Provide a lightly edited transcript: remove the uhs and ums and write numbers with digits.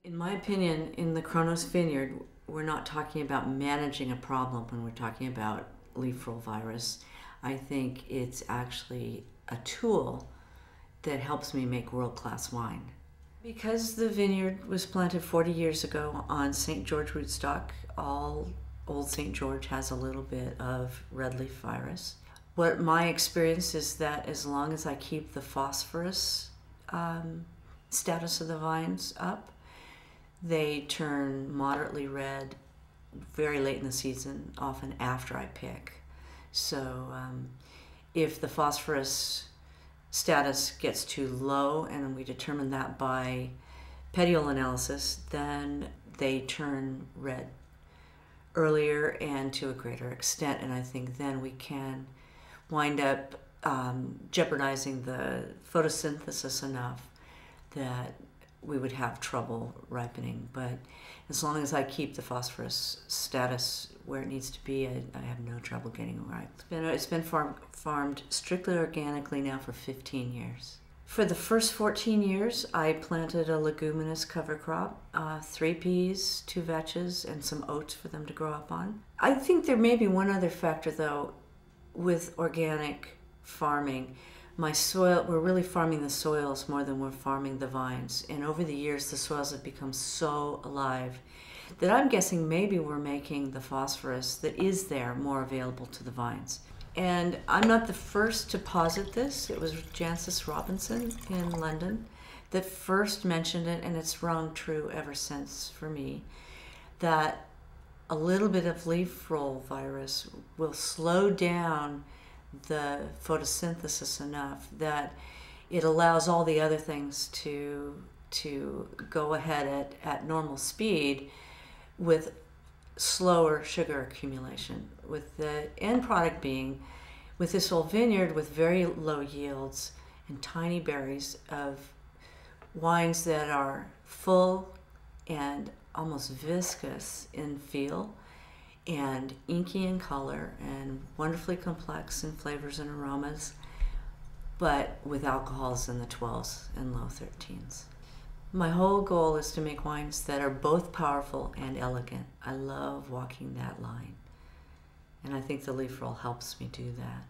In my opinion, in the Kronos Vineyard, we're not talking about managing a problem when we're talking about leaf roll virus. I think it's actually a tool that helps me make world-class wine. Because the vineyard was planted 40 years ago on St. George rootstock, all old St. George has a little bit of red leaf virus. What my experience is that as long as I keep the phosphorus status of the vines up, they turn moderately red very late in the season, often after I pick. So if the phosphorus status gets too low, and we determine that by petiole analysis, then they turn red earlier and to a greater extent, and I think then we can wind up jeopardizing the photosynthesis enough that we would have trouble ripening. But as long as I keep the phosphorus status where it needs to be, I have no trouble getting it ripe. It's been farmed strictly organically now for 15 years. For the first 14 years, I planted a leguminous cover crop, 3 peas, 2 vetches, and some oats for them to grow up on. I think there may be one other factor, though, with organic farming. My soil, we're really farming the soils more than we're farming the vines. And over the years, the soils have become so alive that I'm guessing maybe we're making the phosphorus that is there more available to the vines. And I'm not the first to posit this. It was Jancis Robinson in London that first mentioned it, and it's rung true ever since for me, that a little bit of leaf roll virus will slow down the photosynthesis enough that it allows all the other things to go ahead at normal speed with slower sugar accumulation, with the end product being, with this old vineyard with very low yields and tiny berries, of wines that are full and almost viscous in feel and inky in color and wonderfully complex in flavors and aromas, but with alcohols in the 12s and low 13s. My whole goal is to make wines that are both powerful and elegant. I love walking that line, and I think the leaf roll helps me do that.